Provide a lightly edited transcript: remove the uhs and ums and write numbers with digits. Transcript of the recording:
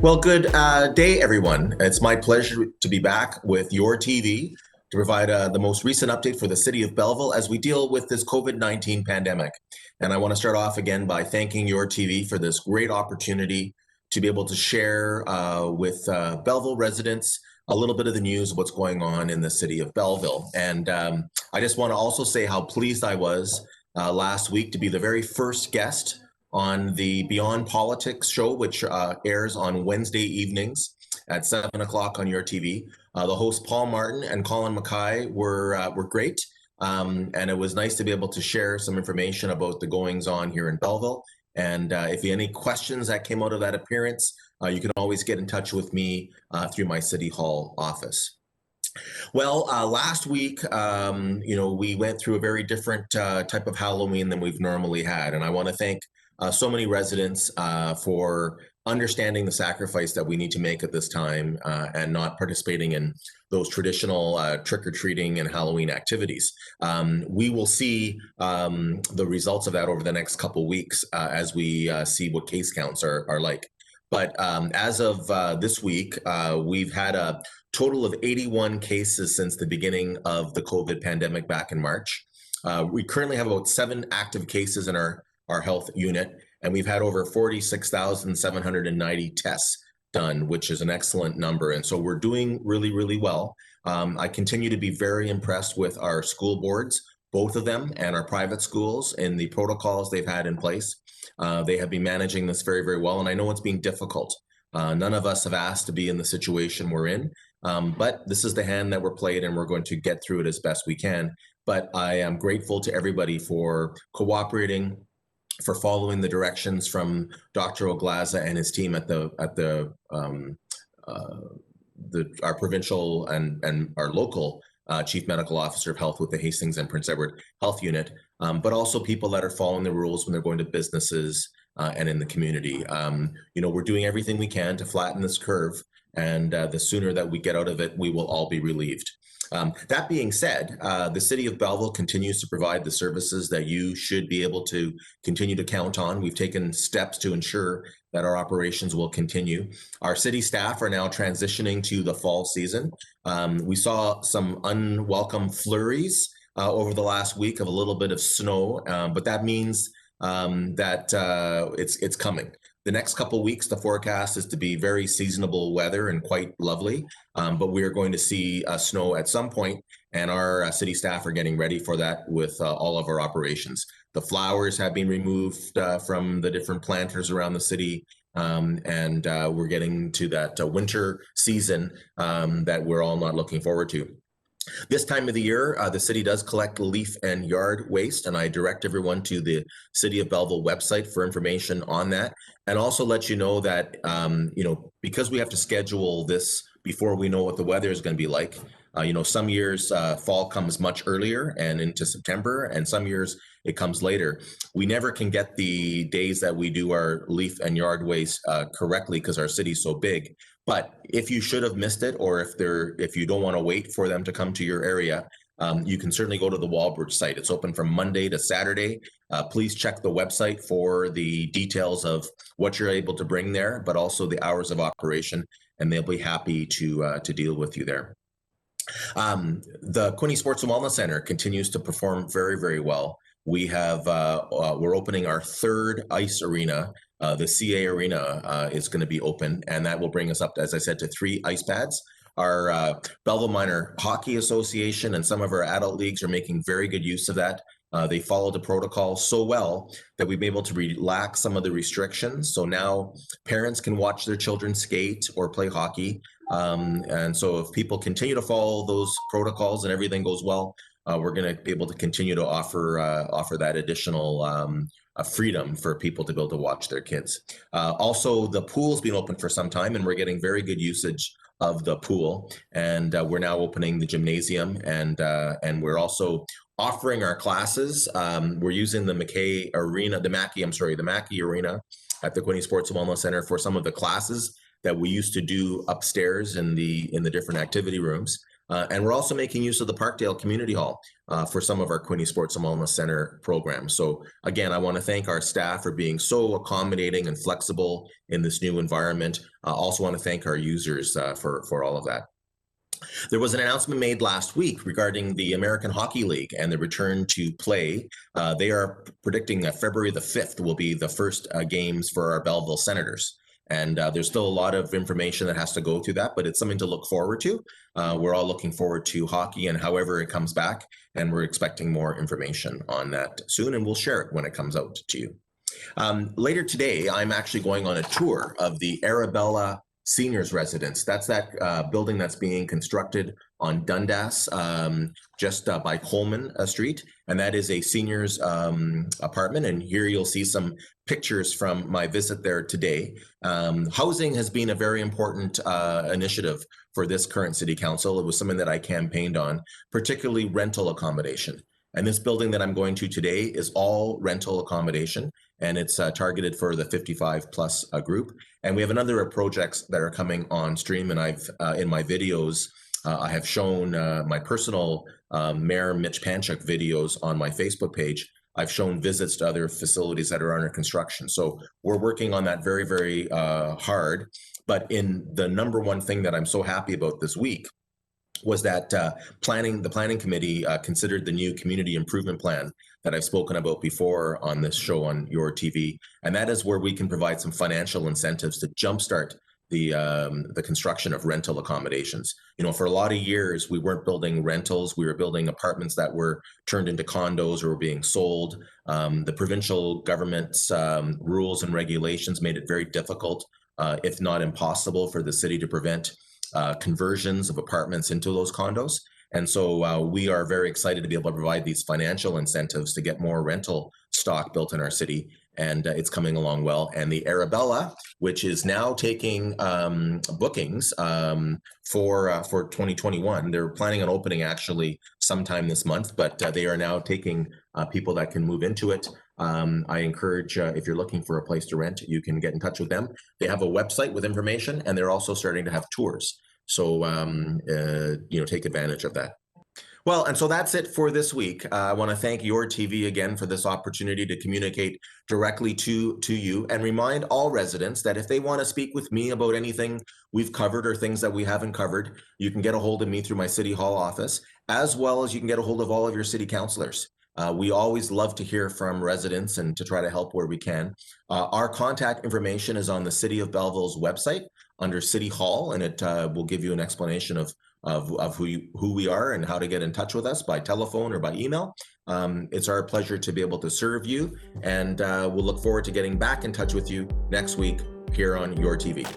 Well, good day, everyone. It's my pleasure to be back with your TV to provide the most recent update for the city of Belleville as we deal with this COVID-19 pandemic. And I want to start off again by thanking your TV for this great opportunity to be able to share with Belleville residents a little bit of the news of what's going on in the city of Belleville. And I just want to also say how pleased I was last week to be the very first guest on the Beyond Politics show, which airs on Wednesday evenings at 7 o'clock on your TV. The hosts Paul Martin and Colin Mackay were great, and it was nice to be able to share some information about the goings on here in Belleville. And if you have any questions that came out of that appearance, you can always get in touch with me through my City Hall office. Well, last week, we went through a very different type of Halloween than we've normally had, and I want to thank so many residents for understanding the sacrifice that we need to make at this time and not participating in those traditional trick-or-treating and Halloween activities. We will see the results of that over the next couple weeks as we see what case counts are like. But as of this week, we've had a total of 81 cases since the beginning of the COVID pandemic back in March. We currently have about 7 active cases in our health unit, and we've had over 46,790 tests done, which is an excellent number. And so we're doing really, really well. I continue to be very impressed with our school boards, both of them, and our private schools in the protocols they've had in place. They have been managing this very, very well, and I know it's been difficult. None of us have asked to be in the situation we're in, but this is the hand that we're played, and we're going to get through it as best we can. But I am grateful to everybody for cooperating, for following the directions from Dr. Oglaza and his team at our provincial and our local Chief Medical Officer of Health with the Hastings and Prince Edward Health Unit, but also people that are following the rules when they're going to businesses and in the community. We're doing everything we can to flatten this curve, and the sooner that we get out of it, we will all be relieved. That being said, the city of Belleville continues to provide the services that you should be able to continue to count on. We've taken steps to ensure that our operations will continue. Our city staff are now transitioning to the fall season. We saw some unwelcome flurries over the last week of a little bit of snow, but that means that it's coming. The next couple of weeks, the forecast is to be very seasonable weather and quite lovely, but we are going to see snow at some point, and our city staff are getting ready for that with all of our operations. The flowers have been removed from the different planters around the city, and we're getting to that winter season that we're all not looking forward to. This time of the year, the city does collect leaf and yard waste, and I direct everyone to the City of Belleville website for information on that, and also let you know that, because we have to schedule this before we know what the weather is going to be like. Some years fall comes much earlier and into September, and some years it comes later. We never can get the days that we do our leaf and yard waste correctly because our city's so big. But if you should have missed it, or if you don't want to wait for them to come to your area, you can certainly go to the Wallbridge site. It's open from Monday to Saturday. Please check the website for the details of what you're able to bring there, but also the hours of operation, and they'll be happy to deal with you there. The Quinte Sports and Wellness Center continues to perform very, very well. We're opening our 3rd ice arena. The CA Arena is going to be open, and that will bring us up, as I said, to 3 ice pads. Our Belleville Minor Hockey Association and some of our adult leagues are making very good use of that. They follow the protocol so well that we've been able to relax some of the restrictions. So now parents can watch their children skate or play hockey. And so if people continue to follow those protocols and everything goes well, we're going to be able to continue to offer that additional freedom for people to be able to watch their kids. Also, the pool's been open for some time, and we're getting very good usage of the pool. And we're now opening the gymnasium, and we're also offering our classes. We're using the Mackay Arena, the Mackey Arena at the Quinte Sports and Wellness Center for some of the classes that we used to do upstairs in the different activity rooms. And we're also making use of the Parkdale Community Hall for some of our Quinte Sports and Wellness Center programs. So again, I want to thank our staff for being so accommodating and flexible in this new environment. I also want to thank our users for all of that. There was an announcement made last week regarding the American Hockey League and the return to play. They are predicting that February the 5th will be the first games for our Belleville Senators. And there's still a lot of information that has to go through that, but it's something to look forward to. We're all looking forward to hockey and however it comes back, and we're expecting more information on that soon, and we'll share it when it comes out to you. Later today, I'm actually going on a tour of the Arabella Seniors Residence. That's that building that's being constructed on Dundas, just by Coleman Street. And that is a seniors apartment. And here you'll see some pictures from my visit there today. Housing has been a very important initiative for this current city council. It was something that I campaigned on, particularly rental accommodation. And this building that I'm going to today is all rental accommodation, and it's targeted for the 55 plus group. And we have a number of projects that are coming on stream. And I've in my videos, I have shown my personal Mayor Mitch Panchuk videos on my Facebook page. I've shown visits to other facilities that are under construction. So we're working on that very, very hard. But in the number one thing that I'm so happy about this week was that the planning committee considered the new community improvement plan that I've spoken about before on this show on Your TV, and that is where we can provide some financial incentives to jumpstart the construction of rental accommodations. You know, for a lot of years we weren't building rentals; we were building apartments that were turned into condos or were being sold. The provincial government's rules and regulations made it very difficult, if not impossible, for the city to prevent conversions of apartments into those condos. And so we are very excited to be able to provide these financial incentives to get more rental stock built in our city. And it's coming along well. And the Arabella, which is now taking bookings for 2021, they're planning on opening actually sometime this month, but they are now taking people that can move into it. I encourage, if you're looking for a place to rent, you can get in touch with them. They have a website with information, and they're also starting to have tours. So, take advantage of that. Well, and so that's it for this week. I want to thank Your TV again for this opportunity to communicate directly to you, and remind all residents that if they want to speak with me about anything we've covered or things that we haven't covered, you can get a hold of me through my City Hall office, as well as you can get a hold of all of your city councilors. We always love to hear from residents and to try to help where we can. Our contact information is on the City of Belleville's website under City Hall, and it will give you an explanation of who we are and how to get in touch with us by telephone or by email. It's our pleasure to be able to serve you, and we'll look forward to getting back in touch with you next week here on Your TV.